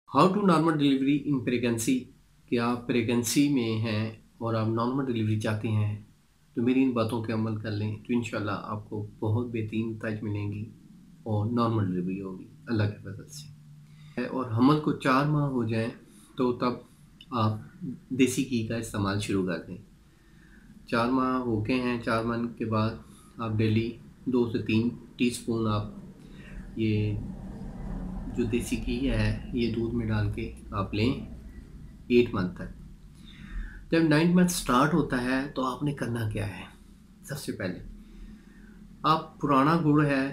How to normal delivery in pregnancy. कि आप pregnancy में हैं और आप नॉर्मल डिलीवरी चाहते हैं, तो मेरी इन बातों पे अमल कर लें तो इंशाल्लाह आपको बहुत बेहतरीन नताइज मिलेंगी और नॉर्मल डिलीवरी होगी अल्लाह के फजल से। और हमल को 4 माह हो जाएं तो तब आप देसी घी का इस्तेमाल शुरू कर दें। 4 माह हो गए हैं, 4 माह के बाद आप डेली 2 से 3 टीस्पून आप ये जो देसी घी है ये दूध में डाल के आप लें 8 मंथ तक। जब 9 मंथ स्टार्ट होता है तो आपने करना क्या है। सबसे पहले आप पुराना गुड़ है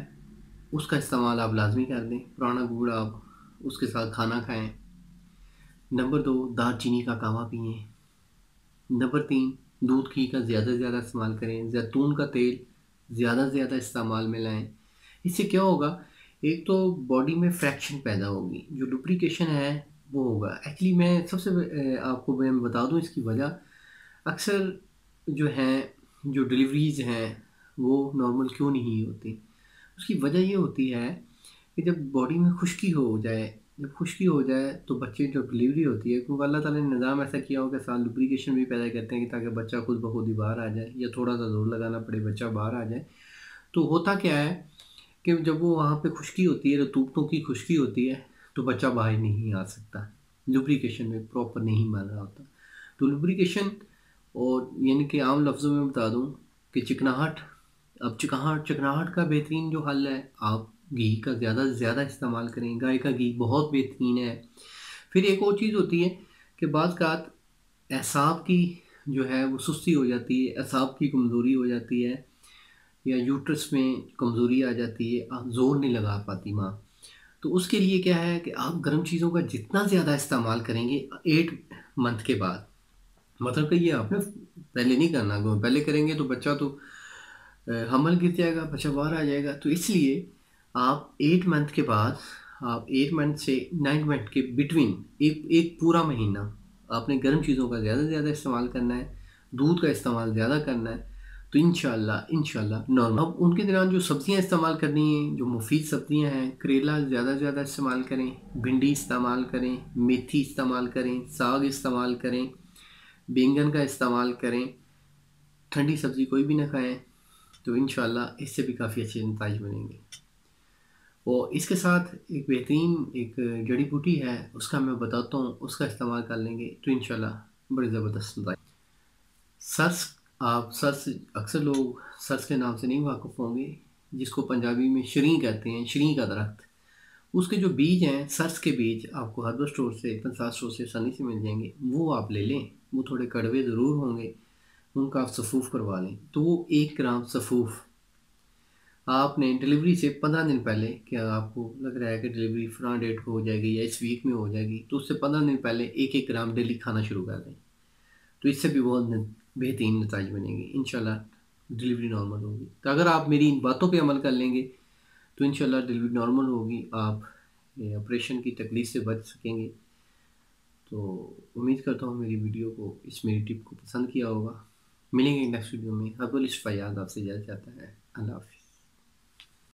उसका इस्तेमाल आप लाजमी कर दें। पुराना गुड़ आप उसके साथ खाना खाएं। नंबर 2, दालचीनी का कावा पिएं। नंबर 3, दूध घी का ज़्यादा से ज़्यादा इस्तेमाल करें। जैतून का तेल ज़्यादा से ज़्यादा इस्तेमाल में लाएं। इससे क्या होगा, एक तो बॉडी में फ्रैक्शन पैदा होगी, जो लुब्रिकेशन है वो होगा। एक्चुअली मैं सबसे आपको मैं बता दूं इसकी वजह। अक्सर जो हैं, जो डिलीवरीज़ हैं वो नॉर्मल क्यों नहीं होती, उसकी वजह ये होती है कि जब बॉडी में खुश्की हो जाए, जब खुश्की हो जाए तो बच्चे जब डिलीवरी होती है, क्योंकि अल्लाह ताला ने निज़ाम ऐसा किया हो कि साथ लुब्रिकेशन भी पैदा करते हैं कि ताकि बच्चा खुद ब खुद ही बाहर आ जाए या थोड़ा सा जोर लगाना पड़े बच्चा बाहर आ जाए। तो होता क्या है कि जब वो वहाँ पे खुश्की होती है, रतूबतों की खुश्की होती है, तो बच्चा बाहर नहीं आ सकता, लुब्रिकेशन में प्रॉपर नहीं बन रहा होता। तो लुब्रिकेशन, और यानी कि आम लफ्ज़ों में बता दूं कि चिकनाहट। अब चिकनाहट चिकनाहट का बेहतरीन जो हल है, आप घी का ज़्यादा से ज़्यादा इस्तेमाल करें। गाय का घी बहुत बेहतरीन है। फिर एक और चीज़ होती है कि बाज़ क़ात एसाब की जो है वो सुस्ती हो जाती है, एसाब की कमज़ोरी हो जाती है, या यूट्रस में कमज़ोरी आ जाती है, आप ज़ोर नहीं लगा पाती माँ। तो उसके लिए क्या है कि आप गर्म चीज़ों का जितना ज़्यादा इस्तेमाल करेंगे 8 मंथ के बाद, मतलब कि ये आपने पहले नहीं करना। अगर पहले करेंगे तो बच्चा तो हमल गिर जाएगा, बच्चा बाहर आ जाएगा। तो इसलिए आप 8 मंथ के बाद, आप 8 मंथ से 9 मंथ के बिटवीन एक एक पूरा महीना आपने गर्म चीज़ों का ज़्यादा से ज़्यादा इस्तेमाल करना है, दूध का इस्तेमाल ज़्यादा करना है। तो इंशाल्लाह इंशाल्लाह नॉर्मल। अब उनके दौरान जो सब्ज़ियाँ इस्तेमाल करनी हैं, जो मुफीद सब्ज़ियाँ हैं, करेला ज़्यादा से ज़्यादा इस्तेमाल करें, भिंडी इस्तेमाल करें, मेथी इस्तेमाल करें, साग इस्तेमाल करें, बैंगन का इस्तेमाल करें। ठंडी सब्ज़ी कोई भी ना खाएं, तो इंशाल्लाह इससे भी काफ़ी अच्छे नताइज बनेंगे। और इसके साथ एक बेहतरीन एक जड़ी बूटी है, उसका मैं बताता हूँ, उसका इस्तेमाल कर लेंगे तो इंशाल्लाह बड़े ज़बरदस्त नताइज। सर्स, आप सर्स, अक्सर लोग सर्स के नाम से नहीं वाकिफ़ होंगे, जिसको पंजाबी में शरीं कहते हैं, शरीं का दरख्त। उसके जो बीज हैं, सर्स के बीज आपको हर्बल स्टोर से, पंसार स्टोर से आसानी से मिल जाएंगे। वो आप ले लें। वो थोड़े कड़वे ज़रूर होंगे, उनका आप सफ़ूफ़ करवा लें। तो वो 1 ग्राम सफ़ूफ़ आपने डिलीवरी से 15 दिन पहले, क्या आपको लग रहा है कि डिलीवरी फ़लाँ डेट को हो जाएगी या इस वीक में हो जाएगी, तो उससे 15 दिन पहले 1-1 ग्राम डेली खाना शुरू कर दें। तो इससे भी बहुत बेहतरीन नताइज बनेंगे। इंशाल्लाह डिलीवरी नॉर्मल होगी। तो अगर आप मेरी इन बातों पे अमल कर लेंगे तो इंशाल्लाह डिलीवरी नॉर्मल होगी, आप ये ऑपरेशन की तकलीफ़ से बच सकेंगे। तो उम्मीद करता हूँ मेरी वीडियो को, इस मेरी टिप को पसंद किया होगा। मिलेंगे नेक्स्ट वीडियो में। हर्बलिस्ट फ़याज़ आपसे इजाज़त चाहता है। अल्लाह हाफ़िज़।